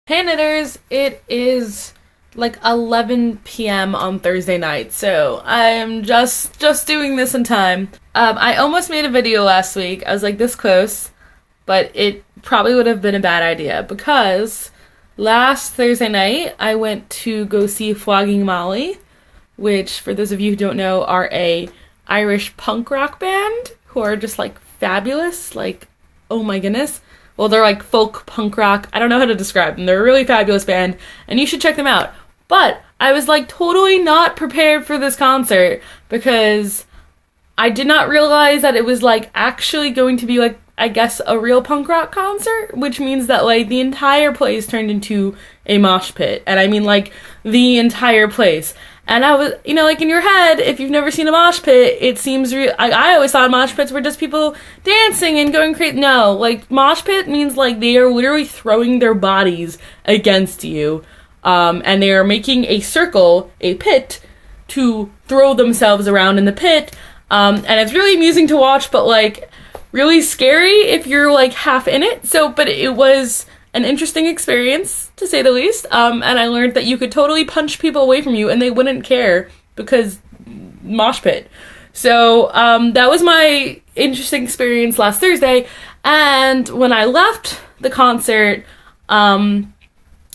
Hey knitters, it is like 11 p.m. on Thursday night, so I'm just doing this in time. I almost made a video last week. I was like this close, but it probably would have been a bad idea because last Thursday night I went to go see Flogging Molly, which for those of you who don't know are a Irish punk rock band who are just like fabulous, like oh my goodness. Well, they're like folk punk rock. I don't know how to describe them. They're a really fabulous band, and you should check them out. But I was like totally not prepared for this concert because I did not realize that it was like actually going to be like, I guess, a real punk rock concert, which means that like the entire place turned into a mosh pit. And I mean like the entire place. And I was, like in your head, if you've never seen a mosh pit, it seems real. I always thought mosh pits were just people dancing and going crazy. No, like mosh pit means like they are literally throwing their bodies against you, and they are making a circle, a pit, to throw themselves around in the pit. And it's really amusing to watch, but like really scary if you're like half in it. But it was an interesting experience, to say the least, and I learned that you could totally punch people away from you and they wouldn't care because mosh pit. So that was my interesting experience last Thursday, and when I left the concert, I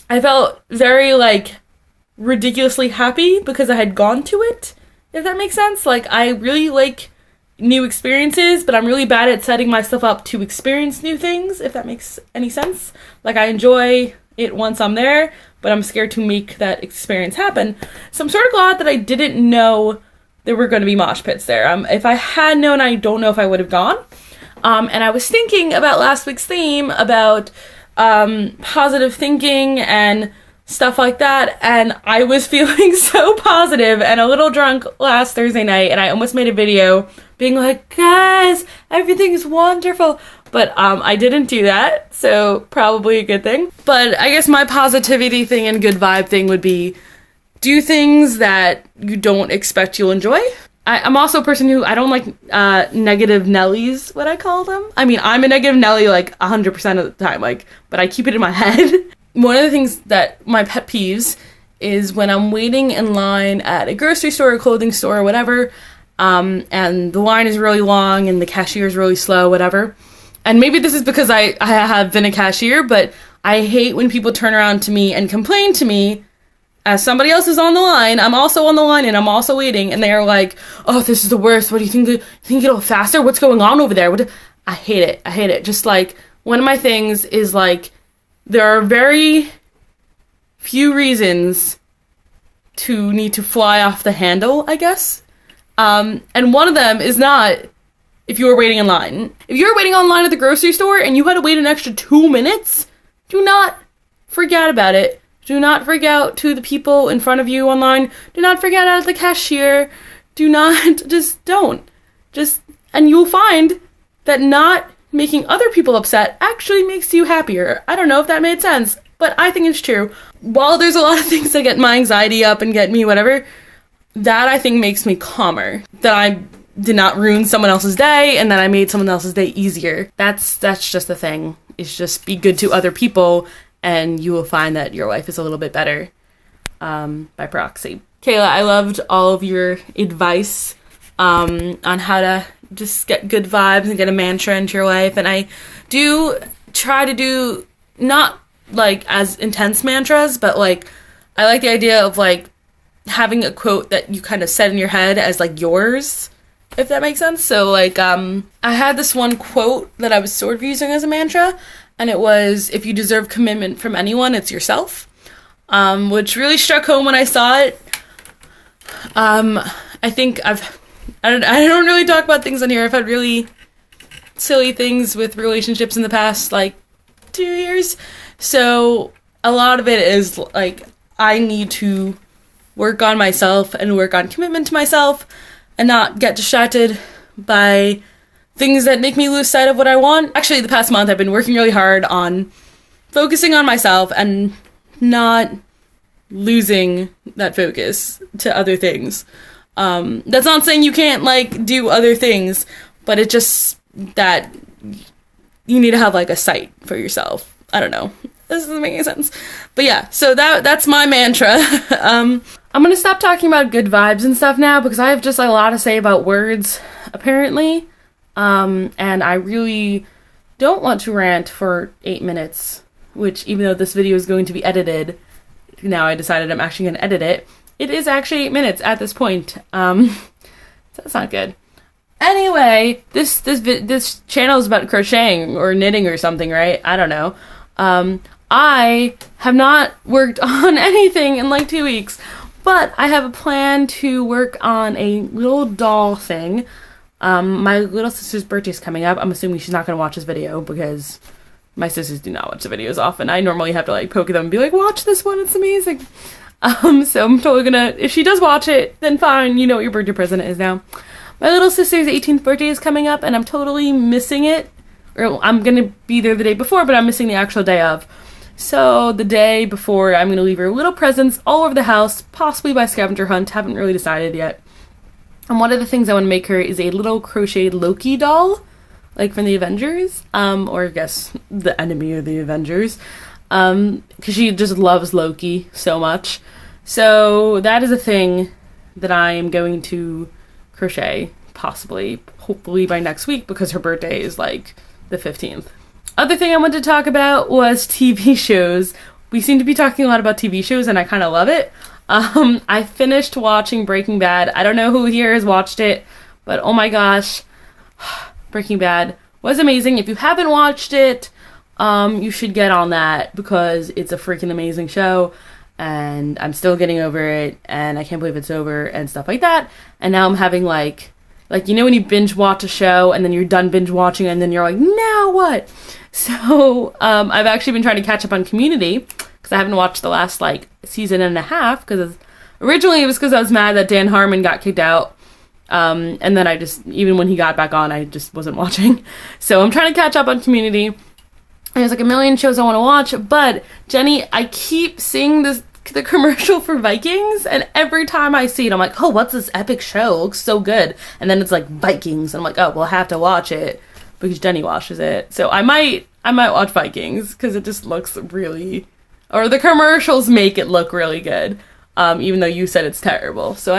felt very like ridiculously happy because I had gone to it, if that makes sense. Like I really like new experiences, but I'm really bad at setting myself up to experience new things, if that makes any sense. Like I enjoy it once I'm there, but I'm scared to make that experience happen. So I'm sort of glad that I didn't know there were going to be mosh pits there. If I had known, I don't know if I would have gone. And I was thinking about last week's theme about positive thinking and stuff like that, and I was feeling so positive and a little drunk last Thursday night, and I almost made a video being like, guys, everything's wonderful, but I didn't do that, so probably a good thing. But I guess my positivity thing and good vibe thing would be do things that you don't expect you'll enjoy. I'm also a person who I don't like negative Nellies, what I call them. I mean, I'm a negative Nelly like 100% of the time, but I keep it in my head. One of the things that my pet peeves is when I'm waiting in line at a grocery store, a clothing store, or whatever, and the line is really long and the cashier is really slow, whatever. And maybe this is because I have been a cashier, but I hate when people turn around to me and complain to me as somebody else is on the line. I'm also on the line and I'm also waiting, and they're like, oh, this is the worst. What do you think? You think it'll faster? What's going on over there? I hate it. I hate it. Just like one of my things is like, there are very few reasons to need to fly off the handle, I guess. And one of them is not if you were waiting in line. If you were waiting online at the grocery store and you had to wait an extra 2 minutes, do not forget about it. Do not freak out to the people in front of you online. Do not freak out at the cashier. Do not, just don't. And you'll find that not making other people upset actually makes you happier. I don't know if that made sense, but I think it's true. While there's a lot of things that get my anxiety up and get me whatever, that I think makes me calmer. That I did not ruin someone else's day and that I made someone else's day easier. That's just the thing. It's just be good to other people and you will find that your life is a little bit better by proxy. Kayla, I loved all of your advice on how to just get good vibes and get a mantra into your life, and I do try to do not like as intense mantras, but like I like the idea of like having a quote that you kind of set in your head as like yours, if that makes sense. So like I had this one quote that I was sort of using as a mantra, and it was, if you deserve commitment from anyone, it's yourself, which really struck home when I saw it. I think I don't really talk about things on here. I've had really silly things with relationships in the past, like 2 years. So a lot of it is like, I need to work on myself and work on commitment to myself and not get distracted by things that make me lose sight of what I want. Actually, the past month I've been working really hard on focusing on myself and not losing that focus to other things. That's not saying you can't like do other things, but it's just that you need to have like a sight for yourself. I don't know. This doesn't make any sense. But yeah, so that's my mantra. I'm gonna stop talking about good vibes and stuff now because I have just a lot to say about words, apparently. And I really don't want to rant for 8 minutes, which even though this video is going to be edited, now I decided I'm actually gonna edit it. It is actually 8 minutes at this point. So that's not good. Anyway, this channel is about crocheting or knitting or something, right? I don't know. I have not worked on anything in like 2 weeks, but I have a plan to work on a little doll thing. My little sister's birthday is coming up. I'm assuming she's not going to watch this video because my sisters do not watch the videos often. I normally have to like poke them and be like, watch this one, it's amazing. So I'm totally gonna, if she does watch it, then fine, you know what your birthday present is now. My little sister's 18th birthday is coming up and I'm totally missing it. Or I'm gonna be there the day before, but I'm missing the actual day of. So the day before, I'm gonna leave her little presents all over the house, possibly by scavenger hunt, haven't really decided yet. And one of the things I want to make her is a little crocheted Loki doll, like from the Avengers, or I guess the enemy of the Avengers, because she just loves Loki so much. So that is a thing that I am going to crochet, possibly, hopefully by next week, because her birthday is like the 15th. Other thing I wanted to talk about was TV shows. We seem to be talking a lot about TV shows, and I kind of love it. I finished watching Breaking Bad. I don't know who here has watched it, but oh my gosh, Breaking Bad was amazing. If you haven't watched it, you should get on that because it's a freaking amazing show, and I'm still getting over it, and I can't believe it's over, and stuff like that. And now I'm having like you know when you binge watch a show, and then you're done binge watching, and then you're like, now what? So, I've actually been trying to catch up on Community, because I haven't watched the last, like, season and a half, because originally it was because I was mad that Dan Harmon got kicked out, and then I just, even when he got back on, I just wasn't watching. So I'm trying to catch up on Community. There's like a million shows I want to watch, but Jenny, I keep seeing the commercial for Vikings, and every time I see it, I'm like, oh, what's this epic show? It looks so good. And then it's like Vikings, and I'm like, oh, well, I have to watch it, because Jenny watches it. So I might watch Vikings, because it just looks really, or the commercials make it look really good, even though you said it's terrible. So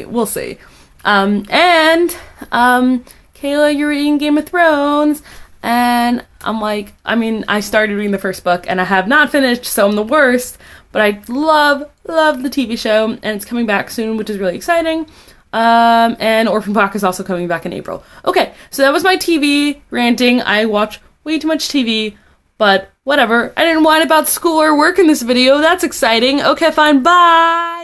we'll see. Kayla, you're reading Game of Thrones, and I'm like, I started reading the first book, and I have not finished, so I'm the worst, but I love the TV show, and it's coming back soon, which is really exciting. And Orphan Black is also coming back in April. Okay, so that was my TV ranting. I watch way too much TV, but whatever. I didn't whine about school or work in this video. That's exciting. Okay, fine, bye!